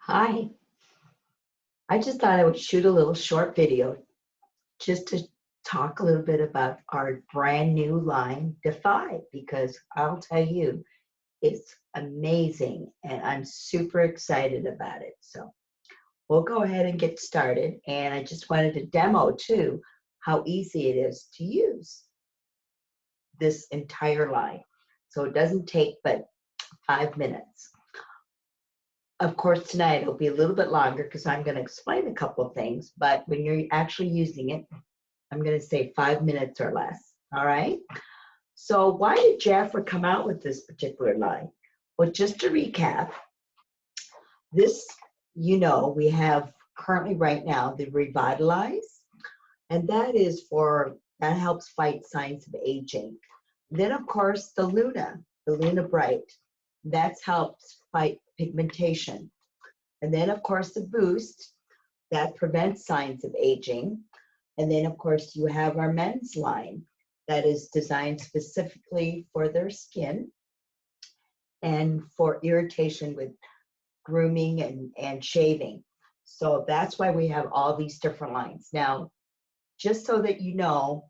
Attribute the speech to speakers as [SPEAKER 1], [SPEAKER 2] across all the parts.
[SPEAKER 1] Hi, I just thought I would shoot a little short video just to talk a little bit about our brand new line, Defy, because I'll tell you, it's amazing and I'm super excited about it. So we'll go ahead and get started. And I just wanted to demo too how easy it is to use this entire line. So it doesn't take but 5 minutes. Of course, tonight it'll be a little bit longer because I'm going to explain a couple of things, but when you're actually using it, I'm going to say 5 minutes or less. All right. So why did Jafra come out with this particular line? Well, just to recap, this, we have currently right now the Revitalize, and that helps fight signs of aging. Then, of course, the Luna Bright, that's helps fight pigmentation. And then, of course, the Boost, that prevents signs of aging. And then, of course, you have our men's line that is designed specifically for their skin and for irritation with grooming and shaving. So that's why we have all these different lines. Now, just so that you know,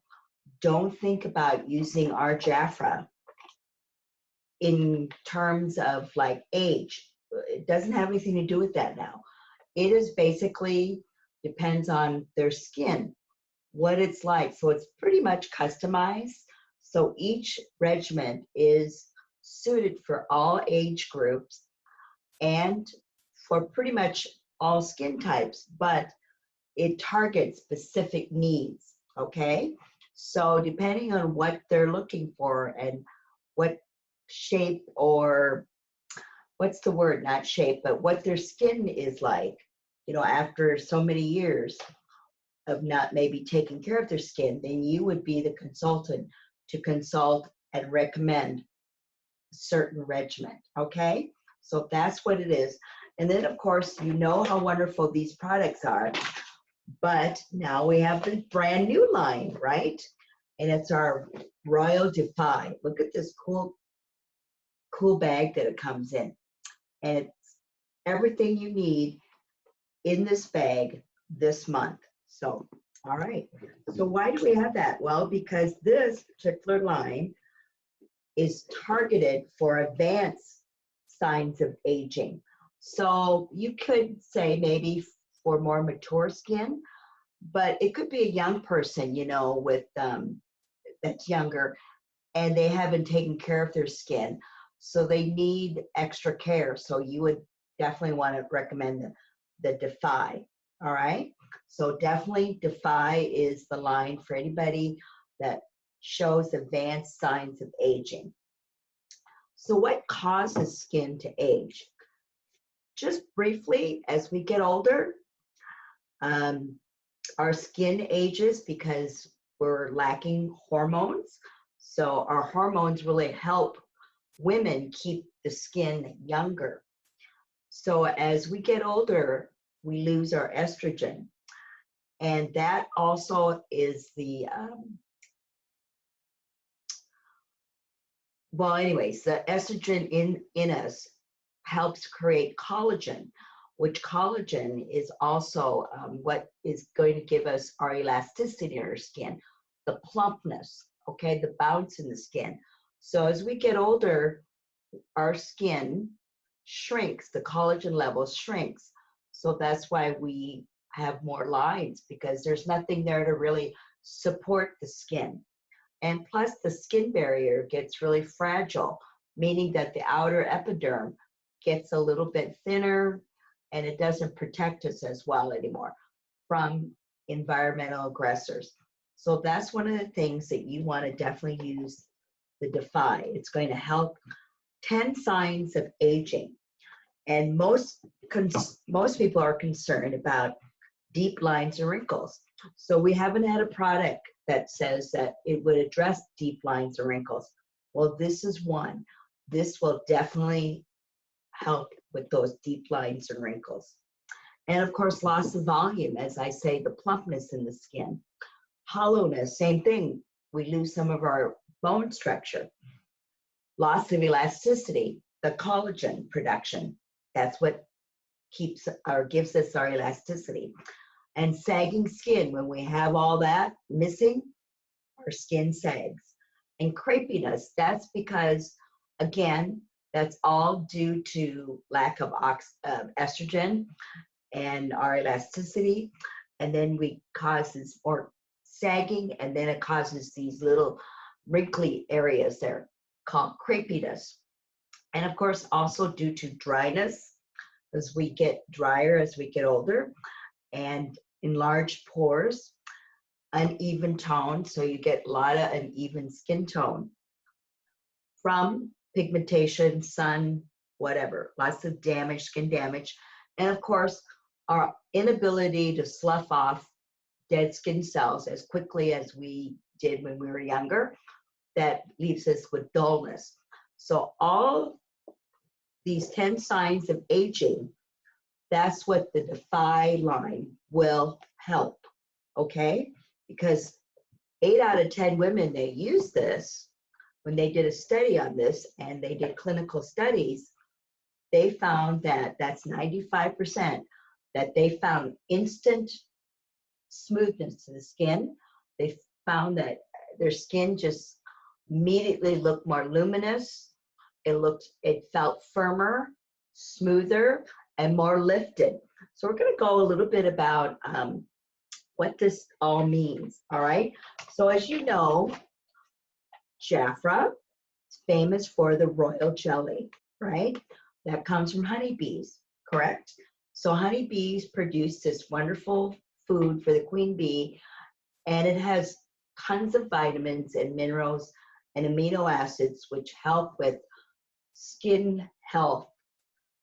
[SPEAKER 1] don't think about using our Jafra in terms of like age. It doesn't have anything to do with that now. It is basically depends on their skin, what it's like. So it's pretty much customized. So each regimen is suited for all age groups and for pretty much all skin types, but it targets specific needs, okay? So depending on what they're looking for and what shape or what's the word, not shape, but what their skin is like, after so many years of not maybe taking care of their skin, then you would be the consultant to consult and recommend a certain regimen, okay? So that's what it is. And then, of course, you know how wonderful these products are, but now we have the brand new line, right? And it's our Royal Defy. Look at this cool bag that it comes in. And it's everything you need in this bag this month. So, all right. So why do we have that? Well, because this particular line is targeted for advanced signs of aging. So you could say maybe for more mature skin, but it could be a young person, with that's younger and they haven't taken care of their skin. So they need extra care. So you would definitely want to recommend the Defy. All right. So definitely Defy is the line for anybody that shows advanced signs of aging. So what causes skin to age? Just briefly, as we get older, our skin ages because we're lacking hormones. So our hormones really help women keep the skin younger. So as we get older, we lose our estrogen. And that also is the, the estrogen in us helps create collagen, which collagen is also what is going to give us our elasticity in our skin, the plumpness, okay, the bounce in the skin. So as we get older, our skin shrinks, the collagen level shrinks. So that's why we have more lines, because there's nothing there to really support the skin. And plus the skin barrier gets really fragile, meaning that the outer epiderm gets a little bit thinner and it doesn't protect us as well anymore from environmental aggressors. So that's one of the things that you want to definitely use the Defy. It's going to help 10 signs of aging. And most people are concerned about deep lines and wrinkles. So we haven't had a product that says that it would address deep lines and wrinkles. Well, this is one. This will definitely help with those deep lines and wrinkles. And of course, loss of volume, as I say, the plumpness in the skin. Hollowness, same thing. We lose some of our bone structure. Loss of elasticity, the collagen production. That's what keeps or gives us our elasticity. And sagging skin, when we have all that missing, our skin sags. And crepiness, that's because, again, that's all due to lack of estrogen and our elasticity. And then we causes more sagging, and then it causes these little wrinkly areas there called crepiness. And of course, also due to dryness, as we get drier as we get older, and enlarged pores, uneven tone, so you get a lot of uneven skin tone from pigmentation, sun, whatever, lots of damage, skin damage, and of course, our inability to slough off dead skin cells as quickly as we did when we were younger, that leaves us with dullness. So all these 10 signs of aging, that's what the Defy line will help, okay? Because 8 out of 10 women, they use this, when they did a study on this and they did clinical studies, they found that that's 95%, that they found instant smoothness to the skin. They found that their skin just immediately looked more luminous. It felt firmer, smoother, and more lifted. So we're going to go a little bit about what this all means, all right? So as you know, Jafra is famous for the royal jelly, right? That comes from honeybees, correct? So honeybees produce this wonderful food for the queen bee, and it has tons of vitamins and minerals and amino acids which help with skin health,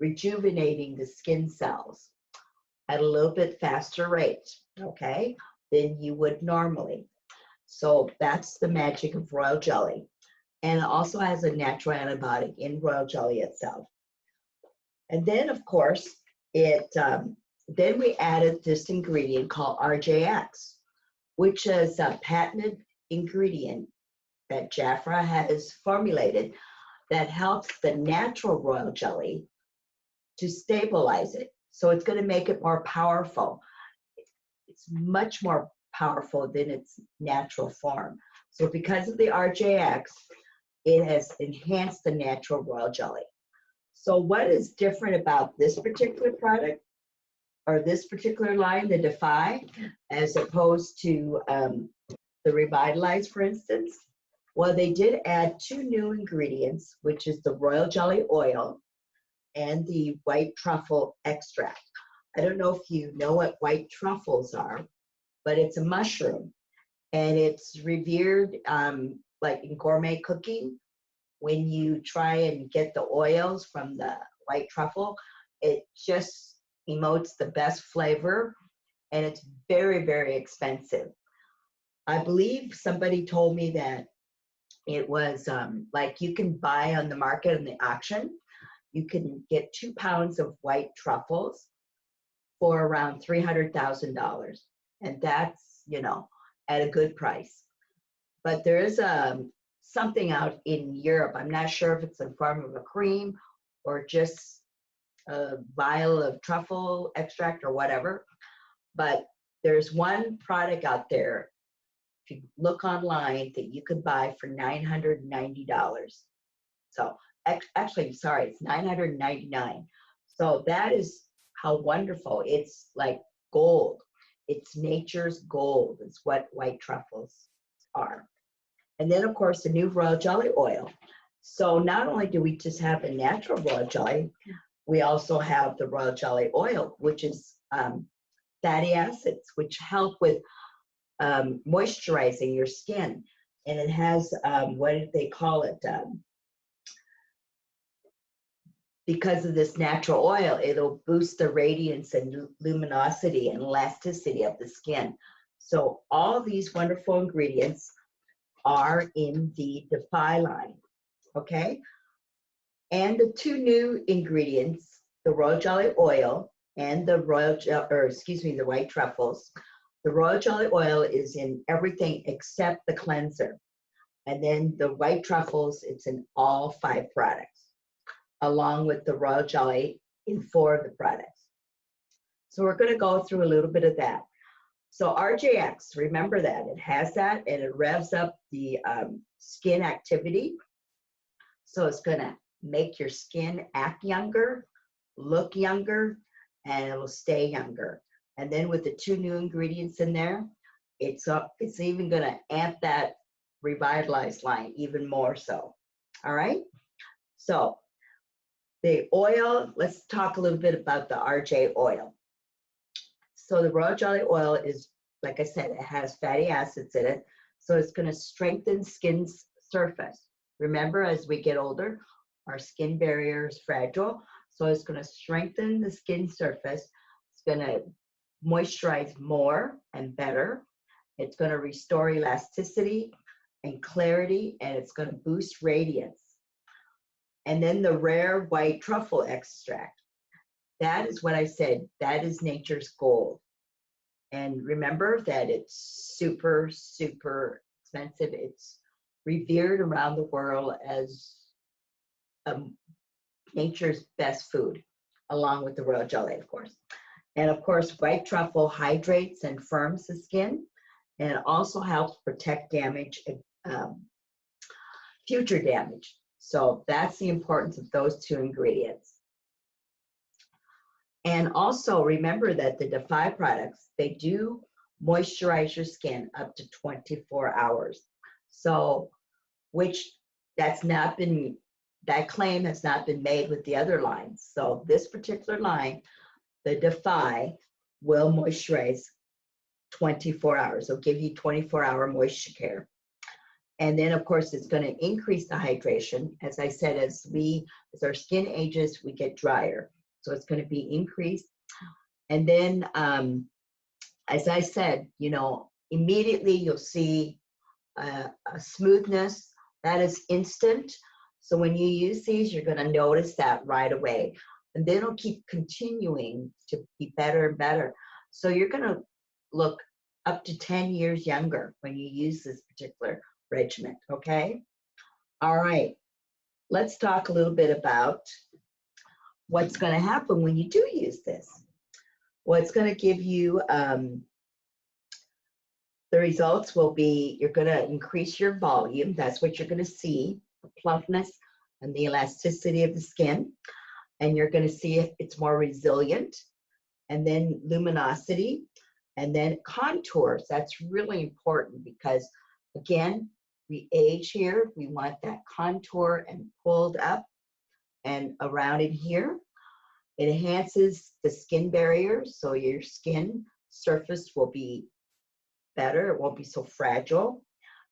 [SPEAKER 1] rejuvenating the skin cells at a little bit faster rate, okay, than you would normally. So that's the magic of royal jelly. And it also has a natural antibiotic in royal jelly itself. And then, of course, then we added this ingredient called RJX, which is a patented ingredient that Jafra has formulated that helps the natural royal jelly to stabilize it. So it's going to make it more powerful. It's much more powerful than its natural form. So because of the RJX, it has enhanced the natural royal jelly. So what is different about this particular product or this particular line, the Defy, as opposed to the Revitalize, for instance? Well, they did add 2 new ingredients, which is the royal jelly oil and the white truffle extract. I don't know if you know what white truffles are, but it's a mushroom, and it's revered like in gourmet cooking. When you try and get the oils from the white truffle, it just emotes the best flavor, and it's very, very expensive. I believe somebody told me that it was like you can buy on the market in the auction, you can get 2 pounds of white truffles for around $300,000. And that's, you know, at a good price. But there is something out in Europe. I'm not sure if it's in form of a cream or just a vial of truffle extract or whatever. But there's one product out there, if you look online, that you could buy for $990. So actually, sorry, it's $999. So that is how wonderful. It's like gold. It's nature's gold is what white truffles are. And then, of course, the new royal jelly oil. So not only do we just have the natural royal jelly, we also have the royal jelly oil, which is fatty acids, which help with moisturizing your skin. And it has, what did they call it? Because of this natural oil, it'll boost the radiance and luminosity and elasticity of the skin. So all these wonderful ingredients are in the Defy line, okay? And the 2 new ingredients, the royal jelly oil and the the white truffles. The royal jelly oil is in everything except the cleanser. And then the white truffles, it's in all 5 products, along with the royal jelly in 4 of the products. So we're going to go through a little bit of that. So RJX, remember that. It has that, and it revs up the skin activity. So it's going to make your skin act younger, look younger, and it'll stay younger. And then with the 2 new ingredients in there, it's even going to amp that revitalized line even more so. All right? So the oil, let's talk a little bit about the RJ oil. So the royal jelly oil is, like I said, it has fatty acids in it. So it's going to strengthen skin's surface. Remember, as we get older, our skin barrier is fragile. So it's going to strengthen the skin surface. It's going to moisturize more and better. It's going to restore elasticity and clarity, and it's going to boost radiance. And then the rare white truffle extract. That is what I said. That is nature's gold. And remember that it's super, super expensive. It's revered around the world as nature's best food, along with the royal jelly, of course. And of course, white truffle hydrates and firms the skin, and it also helps protect damage, future damage. So that's the importance of those 2 ingredients. And also remember that the Defy products, they do moisturize your skin up to 24 hours. So, that claim has not been made with the other lines. So this particular line, the Defy, will moisturize 24 hours. It'll give you 24-hour moisture care. And then, of course, it's going to increase the hydration. As I said, as our skin ages, we get drier. So it's going to be increased. And then, as I said, immediately you'll see a smoothness that is instant. So when you use these, you're going to notice that right away. And then it'll keep continuing to be better and better. So you're going to look up to 10 years younger when you use this particular regimen, okay? All right, let's talk a little bit about what's going to happen when you do use this. Well, it's going to give you, the results will be, you're going to increase your volume. That's what you're going to see, the plumpness and the elasticity of the skin. And you're going to see if it's more resilient. And then luminosity. And then contours. That's really important because, again, we age here. We want that contour and pulled up and around it here. It enhances the skin barrier, so your skin surface will be better. It won't be so fragile.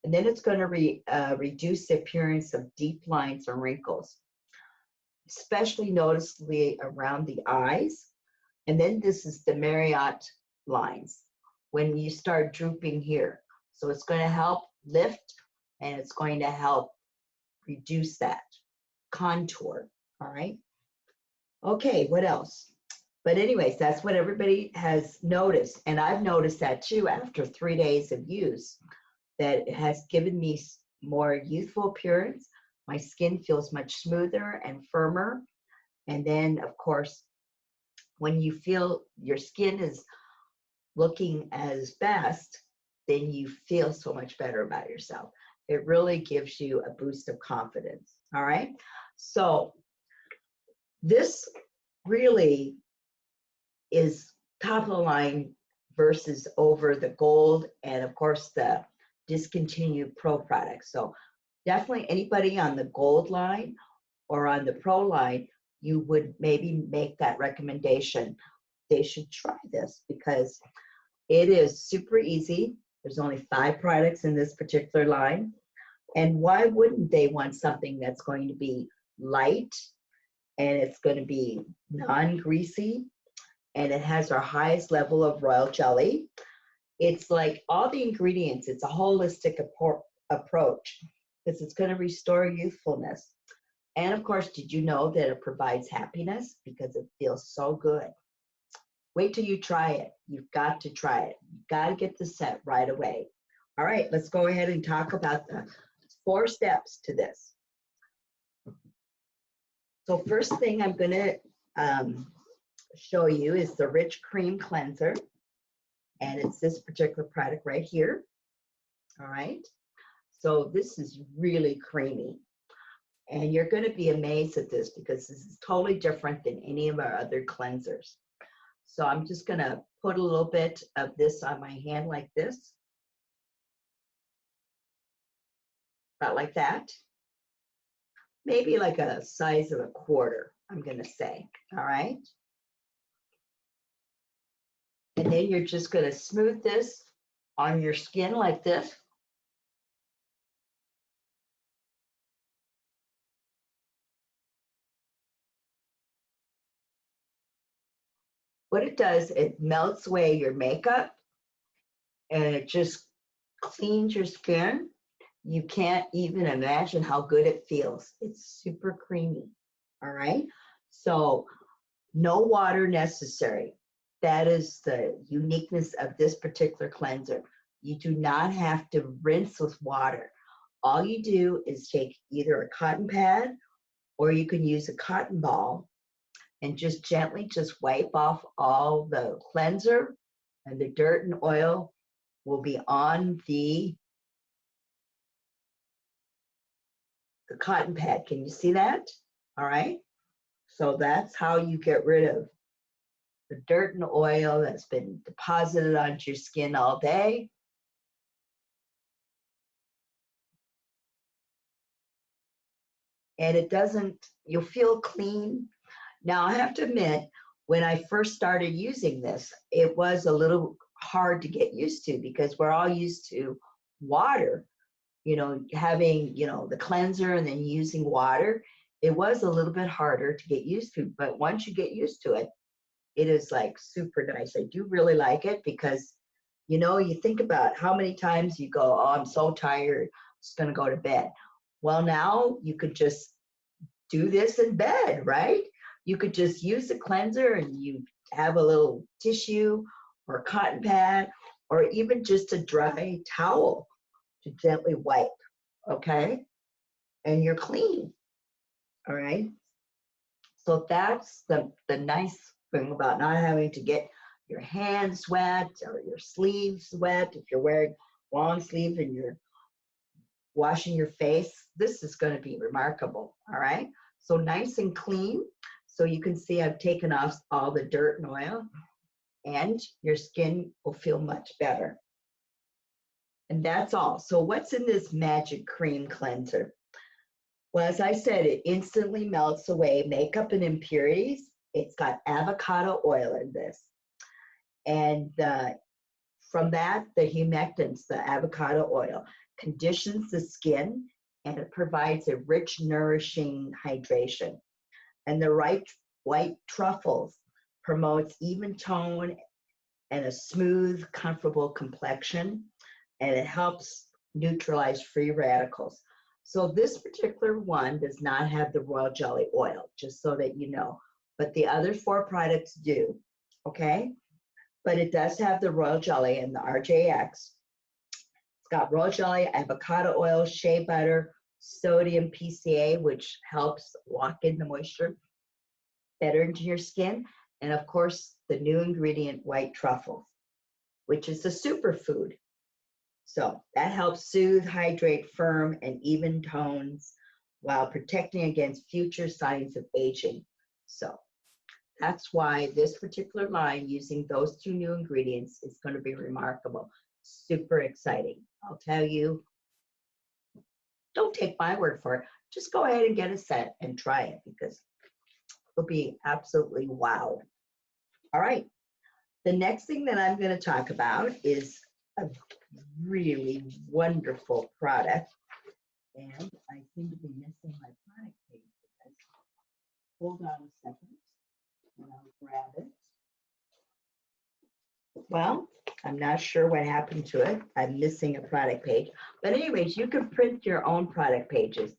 [SPEAKER 1] And then it's going to reduce the appearance of deep lines or wrinkles, especially noticeably around the eyes. And then this is the Marriott lines when you start drooping here. So it's going to help lift, and it's going to help reduce that contour. All right. Okay, what else? But anyways, that's what everybody has noticed. And I've noticed that too after 3 days of use, that it has given me more youthful appearance. My skin feels much smoother and firmer. And then, of course, when you feel your skin is looking as best, then you feel so much better about yourself. It really gives you a boost of confidence. All right. So this really is top of the line versus over the gold and, of course, the discontinued pro products. So definitely anybody on the gold line or on the pro line, you would maybe make that recommendation. They should try this because it is super easy. There's only 5 products in this particular line. And why wouldn't they want something that's going to be light and it's going to be non-greasy and it has our highest level of royal jelly? It's like all the ingredients, it's a holistic approach because it's going to restore youthfulness. And of course, did you know that it provides happiness because it feels so good? Wait till you try it. You've got to try it. You've got to get the set right away. All right, let's go ahead and talk about the 4 steps to this. So first thing I'm going to show you is the Rich Cream Cleanser. And it's this particular product right here. All right. So this is really creamy. And you're going to be amazed at this because this is totally different than any of our other cleansers. So I'm just going to put a little bit of this on my hand like this. About like that. Maybe like a size of a quarter, I'm going to say. All right. And then you're just going to smooth this on your skin like this. What it does, it melts away your makeup and it just cleans your skin. You can't even imagine how good it feels. It's super creamy. All right. So no water necessary. That is the uniqueness of this particular cleanser. You do not have to rinse with water. All you do is take either a cotton pad or you can use a cotton ball and just gently just wipe off all the cleanser, and the dirt and oil will be on the cotton pad. Can you see that? All right. So that's how you get rid of the dirt and oil that's been deposited onto your skin all day. And it doesn't, you'll feel clean. Now, I have to admit, when I first started using this, it was a little hard to get used to because we're all used to water, having, the cleanser and then using water. It was a little bit harder to get used to, but once you get used to it, it is like super nice. I do really like it because, you think about how many times you go, oh, I'm so tired, I'm just going to go to bed. Well, now you could just do this in bed, right? You could just use the cleanser and you have a little tissue or a cotton pad or even just a dry towel to gently wipe, okay? And you're clean, all right? So that's the nice thing about not having to get your hands wet or your sleeves wet. If you're wearing long sleeve and you're washing your face, this is going to be remarkable, all right? So nice and clean. So you can see I've taken off all the dirt and oil and your skin will feel much better. And that's all. So what's in this magic cream cleanser? Well, as I said, it instantly melts away makeup and impurities. It's got avocado oil in this. And from that, the humectants, the avocado oil, conditions the skin and it provides a rich, nourishing hydration. And the right white truffles promotes even tone and a smooth, comfortable complexion, and it helps neutralize free radicals. So this particular one does not have the royal jelly oil, just so that you know, but the other 4 products do, okay? But it does have the royal jelly and the RJX. It's got royal jelly, avocado oil, shea butter, sodium PCA, which helps lock in the moisture better into your skin, and of course, the new ingredient, white truffles, which is a superfood. So that helps soothe, hydrate, firm, and even tones while protecting against future signs of aging. So that's why this particular line using those 2 new ingredients is going to be remarkable. Super exciting. I'll tell you, don't take my word for it. Just go ahead and get a set and try it because you'll be absolutely wowed. All right. The next thing that I'm going to talk about is a really wonderful product. And I seem to be missing my product page for this. Hold on a second and I'll grab it. Well, I'm not sure what happened to it. I'm missing a product page. But anyways, you can print your own product pages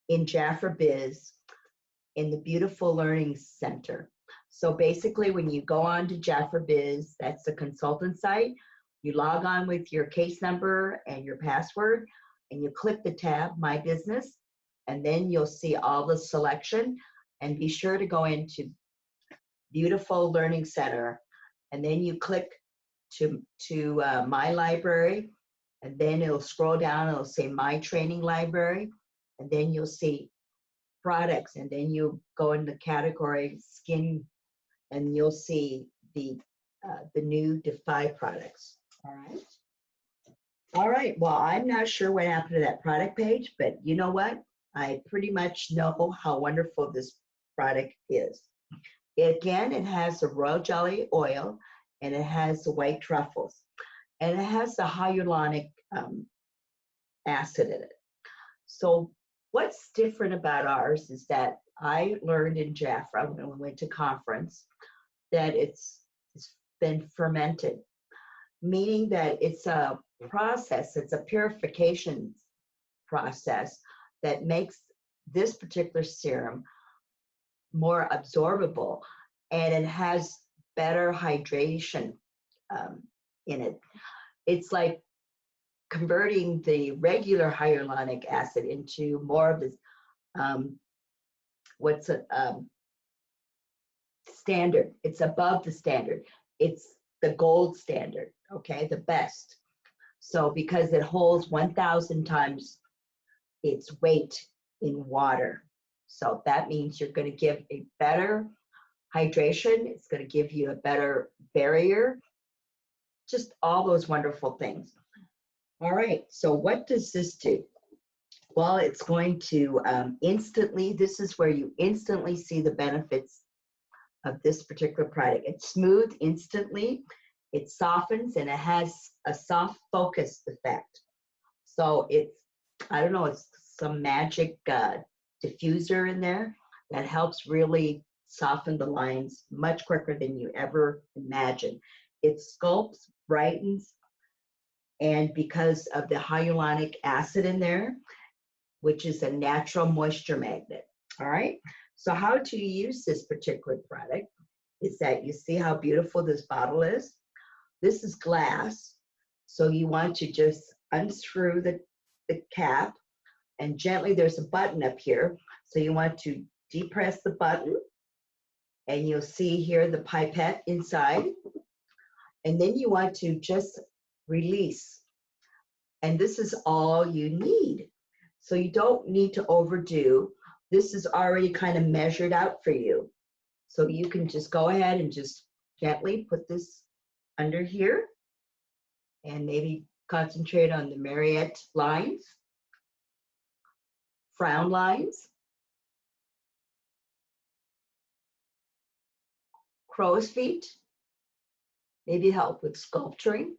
[SPEAKER 1] in Jaffa Biz in the Beautiful Learning Center. So basically, when you go on to Jaffa Biz, that's the consultant site, you log on with your case number and your password, and you click the tab, My Business, and then you'll see all the selection. And be sure to go into beautiful learning center, and then you click to my library, and then it'll scroll down, it'll say my training library, and then you'll see products, and then you go in the category skin, and you'll see the new Defy products. All right, well, I'm not sure what happened to that product page, but you know what? I pretty much know how wonderful this product is. Again, it has the royal jelly oil, and it has the white truffles, and it has the hyaluronic acid in it. So what's different about ours is that I learned in Jafra when we went to conference that it's been fermented, meaning that it's a process, it's a purification process that makes this particular serum more absorbable, and it has better hydration in it. It's like converting the regular hyaluronic acid into more of this standard. It's above the standard. It's the gold standard, okay, the best. So because it holds 1,000 times its weight in water. So that means you're going to give a better hydration. It's going to give you a better barrier. Just all those wonderful things. All right, so what does this do? Well, it's going to instantly, this is where you instantly see the benefits of this particular product. It's smooth instantly, it softens, and it has a soft focus effect. So it's, I don't know, it's some magic diffuser in there that helps really soften the lines much quicker than you ever imagined. It sculpts, brightens, and because of the hyaluronic acid in there, which is a natural moisture magnet. All right, so how to use this particular product is that you see how beautiful this bottle is. This is glass, so you want to just unscrew the cap, and gently, there's a button up here, so you want to depress the button, and you'll see here the pipette inside, and then you want to just release, and this is all you need. So you don't need to overdo. This is already kind of measured out for you. So you can just go ahead and just gently put this under here and maybe concentrate on the Mariette lines, frown lines, crow's feet, maybe help with sculpturing.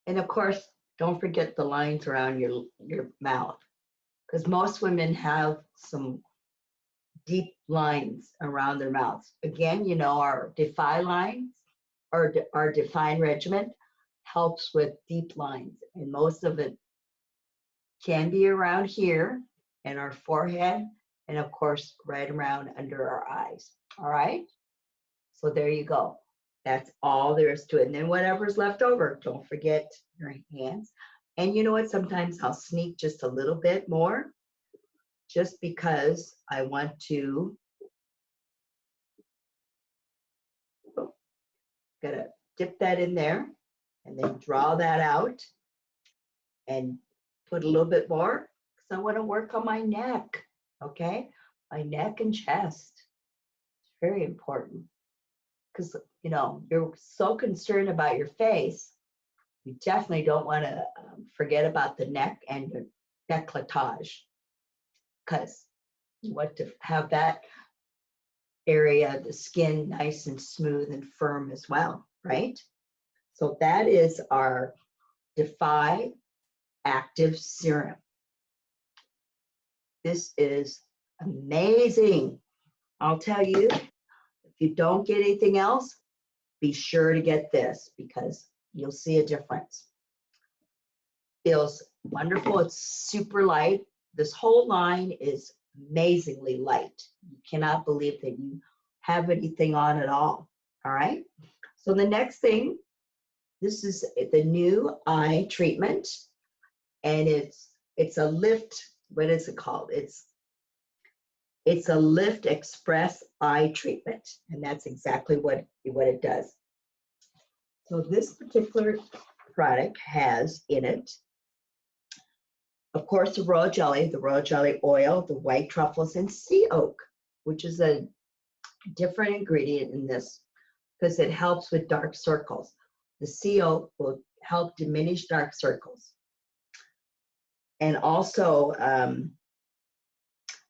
[SPEAKER 1] And of course, don't forget the lines around your mouth, because most women have some deep lines around their mouths. Again, you know, our Defy lines, or our Define regimen helps with deep lines, and most of it can be around here and our forehead, and of course, right around under our eyes. All right, so there you go. That's all there is to it. And then whatever's left over, don't forget your hands. And you know what? Sometimes I'll sneak just a little bit more, just because I want to. Gotta dip that in there and then draw that out and put a little bit more, because I want to work on my neck, okay? My neck and chest. It's very important, because you know, you're so concerned about your face, you definitely don't want to forget about the neck and your décolletage, because you want to have that area, the skin, nice and smooth and firm as well, right? So that is our Defy Active Serum. This is amazing. I'll tell you, if you don't get anything else, be sure to get this, because you'll see a difference. Feels wonderful. It's super light. This whole line is amazingly light. You cannot believe that you have anything on at all. All right. So the next thing, this is the new eye treatment, and it's a lift what is it called? It's a Lift Express eye treatment, and that's exactly what it does. So this particular product has in it, of course, the royal jelly oil, the white truffles, and sea oak, which is a different ingredient in this because it helps with dark circles. The sea oak will help diminish dark circles and also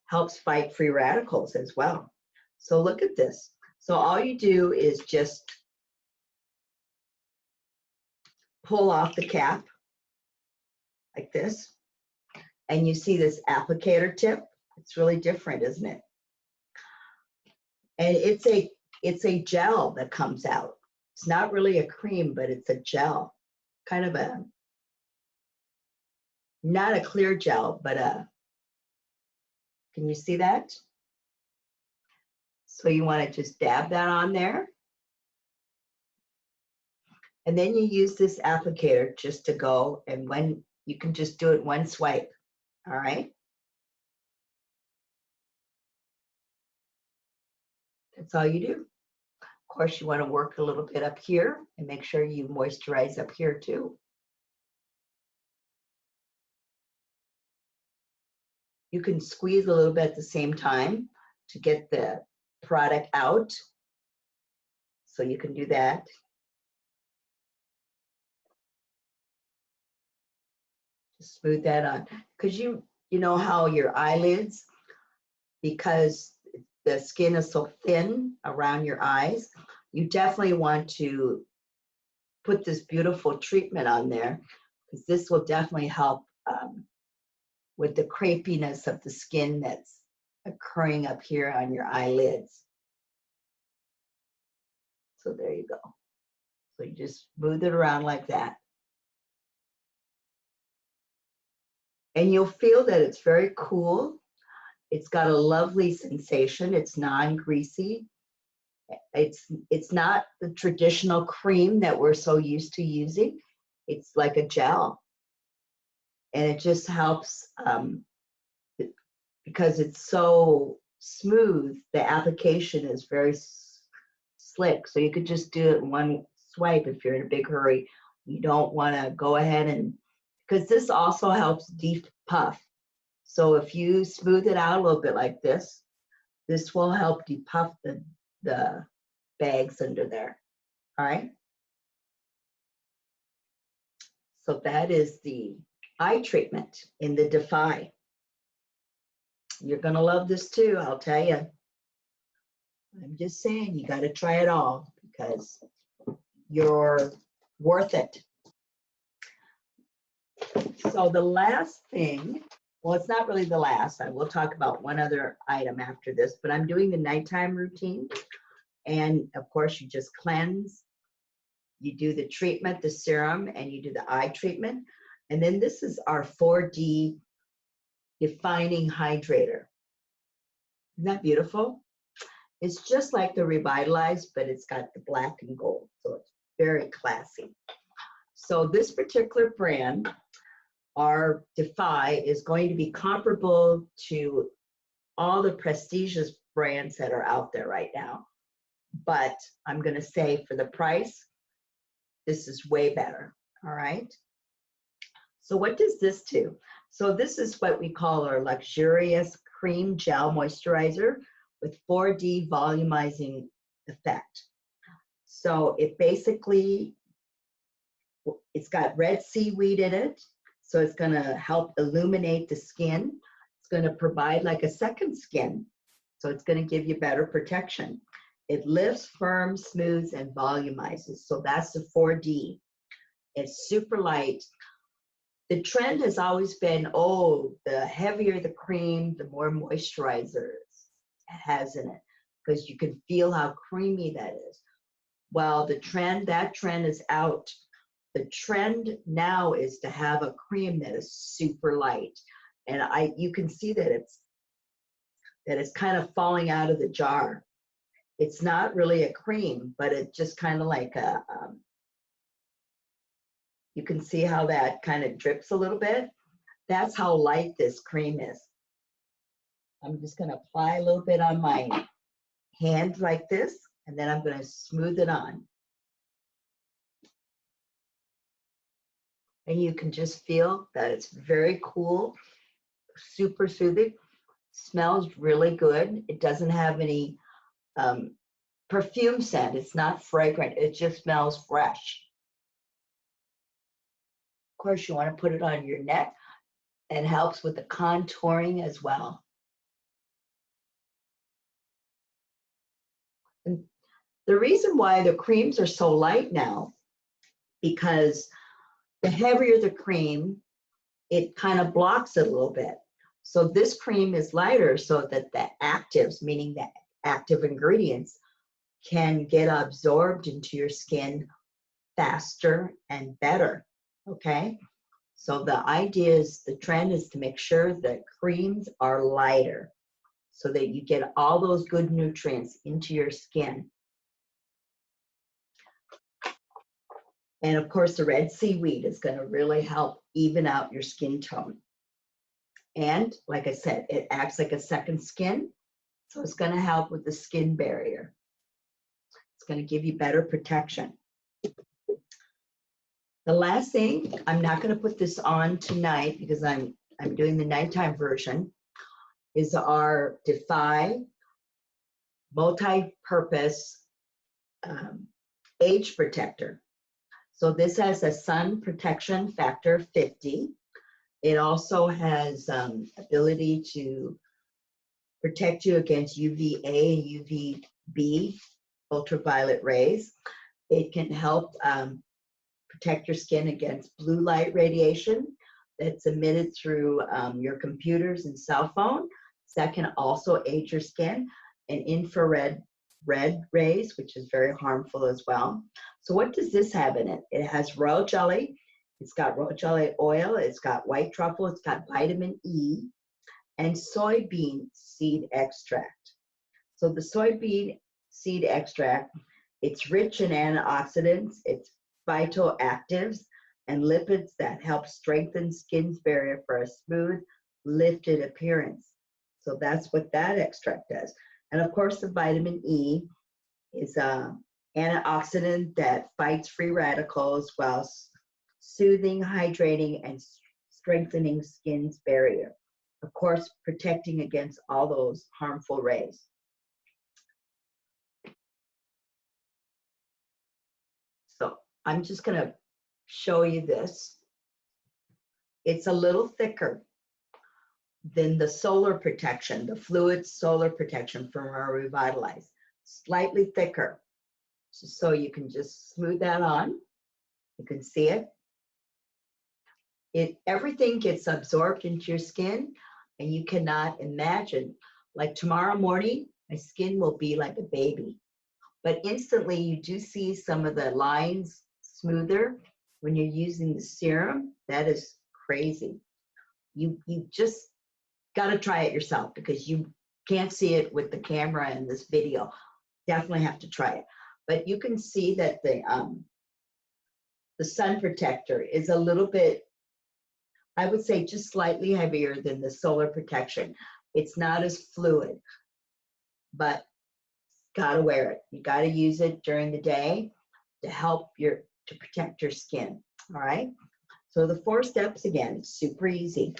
[SPEAKER 1] helps fight free radicals as well. So look at this. So all you do is just pull off the cap like this, and you see this applicator tip. It's really different, isn't it? And it's a gel that comes out. It's not really a cream, but it's a gel, kind of a, not a clear gel, but can you see that? So you want to just dab that on there. And then you use this applicator just to go, and when you can just do it one swipe, all right? That's all you do. Of course, you want to work a little bit up here and make sure you moisturize up here too. You can squeeze a little bit at the same time to get the product out. So you can do that. Just smooth that on. Because you know how your eyelids, because the skin is so thin around your eyes, you definitely want to put this beautiful treatment on there, because this will definitely help with the crepiness of the skin that's occurring up here on your eyelids. So there you go. So you just smooth it around like that. And you'll feel that it's very cool. It's got a lovely sensation. It's non-greasy. It's not the traditional cream that we're so used to using. It's like a gel. And it just helps because it's so smooth, the application is very slick. So you could just do it in one swipe if you're in a big hurry. You don't want to go ahead and, because this also helps depuff. So if you smooth it out a little bit like this, this will help depuff the bags under there. All right. So that is the eye treatment in the Defy. You're going to love this too, I'll tell you. I'm just saying, you got to try it all because you're worth it. So the last thing, well, it's not really the last. I will talk about one other item after this, but I'm doing the nighttime routine. And of course, you just cleanse. You do the treatment, the serum, and you do the eye treatment. And then this is our 4D defining hydrator. Isn't that beautiful? It's just like the Revitalized, but it's got the black and gold. So it's very classy. So this particular brand, our Defy, is going to be comparable to all the prestigious brands that are out there right now. But I'm going to say for the price, this is way better. All right. So what does this do? So this is what we call our luxurious cream gel moisturizer with 4D volumizing effect. So it basically, it's got red seaweed in it. So it's going to help illuminate the skin. It's going to provide like a second skin. So it's going to give you better protection. It lifts, firms, smooths, and volumizes. So that's the 4D. It's super light. The trend has always been, oh, the heavier the cream, the more moisturizer it has in it, because you can feel how creamy that is. Well, that trend is out. The trend now is to have a cream that is super light. And you can see that it's kind of falling out of the jar. It's not really a cream, but it's just kind of like a, you can see how that kind of drips a little bit. That's how light this cream is. I'm just going to apply a little bit on my hand like this, and then I'm going to smooth it on. And you can just feel that it's very cool, super soothing, smells really good. It doesn't have any perfume scent. It's not fragrant. It just smells fresh. Of course, you want to put it on your neck. It helps with the contouring as well. And the reason why the creams are so light now, because the heavier the cream, it kind of blocks it a little bit. So this cream is lighter so that the actives, meaning the active ingredients, can get absorbed into your skin faster and better, okay? So the idea is, the trend is to make sure that creams are lighter so that you get all those good nutrients into your skin. And of course, the red seaweed is going to really help even out your skin tone. And like I said, it acts like a second skin, so it's going to help with the skin barrier. It's going to give you better protection. The last thing, I'm not going to put this on tonight because I'm doing the nighttime version, is our Defy multi-purpose age protector. So this has a sun protection factor 50. It also has ability to protect you against UVA and UVB ultraviolet rays. It can help protect your skin against blue light radiation that's emitted through your computers and cell phone. That can also age your skin, and infrared red rays, which is very harmful as well. So what does this have in it? It has royal jelly. It's got royal jelly oil. It's got white truffle. It's got vitamin E and soybean seed extract. So the soybean seed extract, it's rich in antioxidants. It's phytoactives and lipids that help strengthen skin's barrier for a smooth, lifted appearance. So that's what that extract does. And of course, the vitamin E is an antioxidant that fights free radicals while soothing, hydrating, and strengthening skin's barrier. Of course, protecting against all those harmful rays. So I'm just going to show you this. It's a little thicker than the solar protection, the fluid solar protection from our Revitalize. Slightly thicker. So you can just smooth that on. You can see it. Everything gets absorbed into your skin, and you cannot imagine. Like tomorrow morning, my skin will be like a baby. But instantly, you do see some of the lines smoother when you're using the serum. That is crazy. You just got to try it yourself because you can't see it with the camera in this video. Definitely have to try it. But you can see that the sun protector is a little bit, I would say, just slightly heavier than the solar protection. It's not as fluid, but gotta wear it. You gotta use it during the day to help to protect your skin. All right. So the 4 steps, again, it's super easy.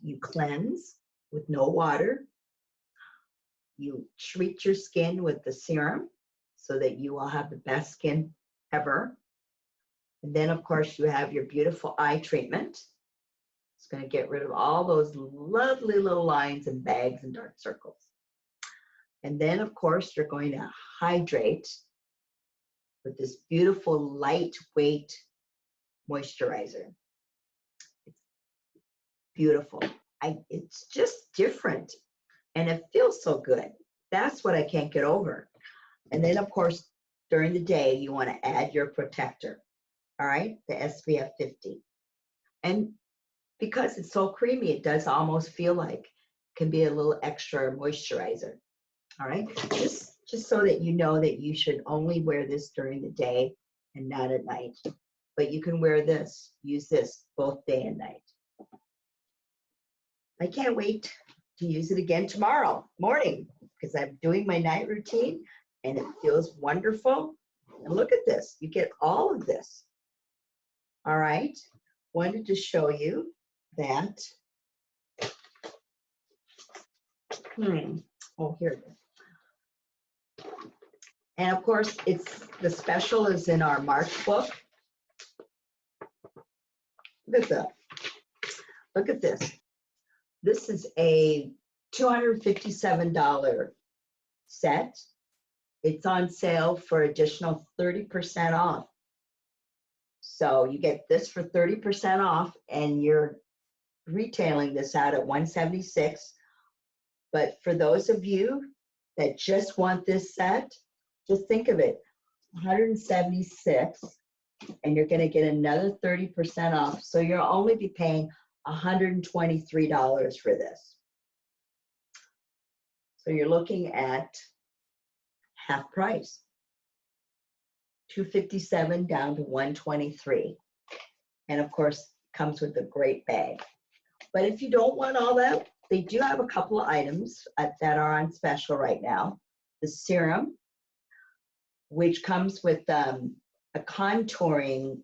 [SPEAKER 1] You cleanse with no water. You treat your skin with the serum so that you will have the best skin ever. And then, of course, you have your beautiful eye treatment. It's going to get rid of all those lovely little lines and bags and dark circles. And then, of course, you're going to hydrate with this beautiful lightweight moisturizer. It's beautiful. It's just different, and it feels so good. That's what I can't get over. And then, of course, during the day, you want to add your protector, all right, the SPF 50. And because it's so creamy, it does almost feel like it can be a little extra moisturizer, all right? Just so that you know that you should only wear this during the day and not at night. But you can wear this, use this both day and night. I can't wait to use it again tomorrow morning because I'm doing my night routine and it feels wonderful. And look at this, you get all of this. All right, wanted to show you that. Oh, here it is. And of course, the special is in our March book. Look at that. Look at this. This is a $257 set. It's on sale for additional 30% off. So you get this for 30% off, and you're retailing this out at $176. But for those of you that just want this set, just think of it, $176, and you're going to get another 30% off. So you'll only be paying $123 for this. So you're looking at half price, $257 down to $123. And of course, comes with a great bag. But if you don't want all that, they do have a couple of items that are on special right now. The serum, which comes with a contouring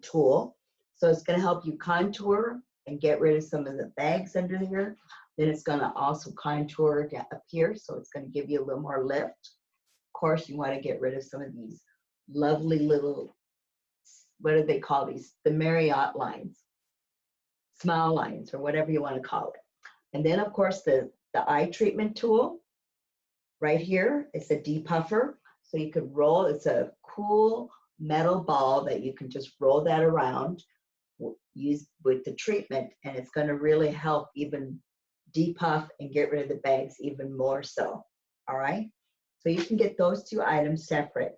[SPEAKER 1] tool. So it's going to help you contour and get rid of some of the bags under here. Then it's going to also contour up here, so it's going to give you a little more lift. Of course, you want to get rid of some of these lovely little, what do they call these? The Marriott lines, smile lines, or whatever you want to call it. And then, of course, the eye treatment tool right here. It's a depuffer, so you could roll. It's a cool metal ball that you can just roll that around, use with the treatment, and it's going to really help even depuff and get rid of the bags even more so. All right, so you can get those two items separate.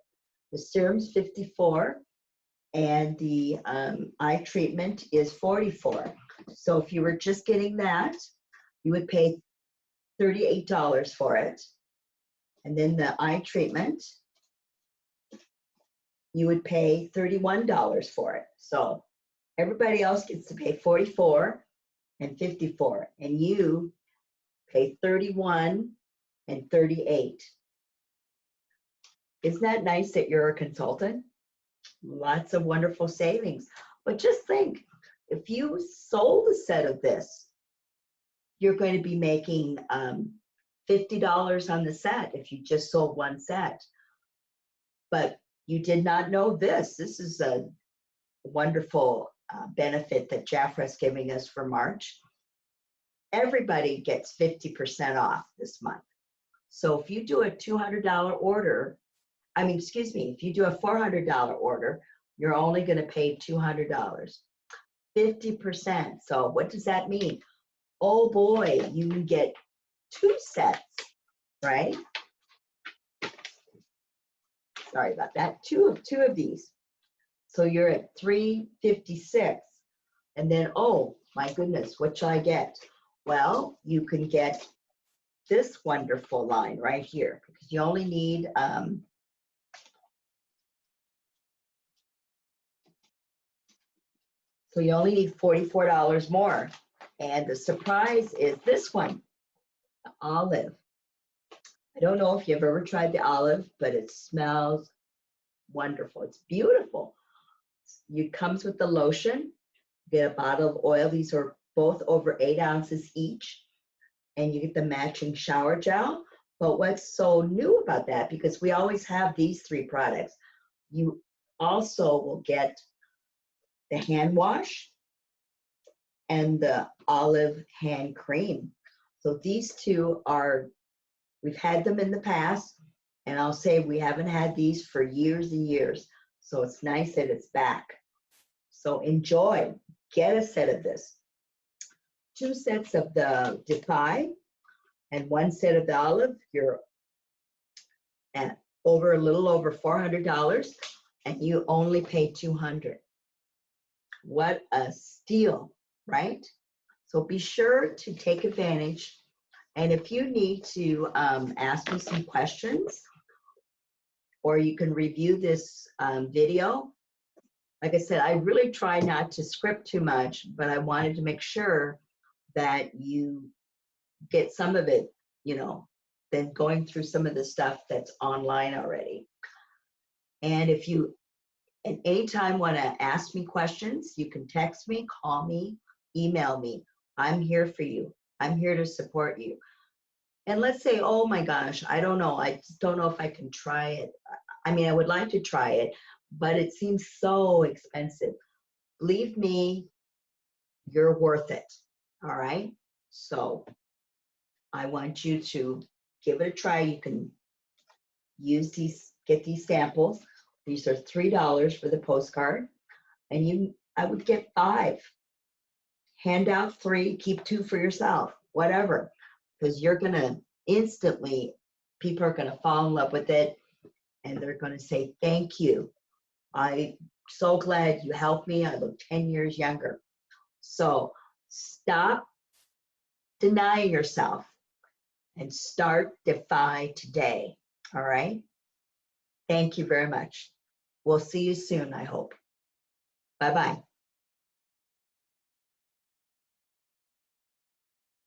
[SPEAKER 1] The serum's $54 and the eye treatment is $44. So if you were just getting that, you would pay $38 for it. And then the eye treatment, you would pay $31 for it. So everybody else gets to pay $44 and $54, and you pay $31 and $38. Isn't that nice that you're a consultant? Lots of wonderful savings. But just think, if you sold a set of this, you're going to be making $50 on the set if you just sold one set. But you did not know this. This is a wonderful benefit that Jafra's giving us for March. Everybody gets 50% off this month. So if you do a $200 order, if you do a $400 order, you're only going to pay $200. 50%. So what does that mean? Oh boy, you can get 2 sets, right? Sorry about that. Two of these. So you're at $356. And then, oh my goodness, what shall I get? Well, you can get this wonderful line right here, because you only need $44 more. And the surprise is this one, the olive. I don't know if you've ever tried the olive, but it smells wonderful. It's beautiful. It comes with the lotion. You get a bottle of oil. These are both over 8 ounces each. And you get the matching shower gel. But what's so new about that, because we always have these 3 products, you also will get the hand wash and the olive hand cream. So these 2 are, we've had them in the past, and I'll say we haven't had these for years and years. So it's nice that it's back. So enjoy, get a set of this. 2 sets of the Defy and 1 set of the olive, you're at a little over $400, and you only pay $200. What a steal, right? So be sure to take advantage. And if you need to ask me some questions, or you can review this video, like I said, I really try not to script too much, but I wanted to make sure that you get some of it, than going through some of the stuff that's online already. And if you at any time want to ask me questions, you can text me, call me, email me. I'm here for you. I'm here to support you. And let's say, oh my gosh, I don't know. I just don't know if I can try it. I mean, I would like to try it, but it seems so expensive. Believe me, you're worth it. All right. So I want you to give it a try. You can get these samples. These are $3 for the postcard. And I would get 5. Hand out 3, keep 2 for yourself, whatever. Because you're gonna instantly, people are gonna fall in love with it and they're gonna say, thank you. I'm so glad you helped me. I look 10 years younger. So stop denying yourself and start Defy today. All right. Thank you very much. We'll see you soon, I hope. Bye-bye.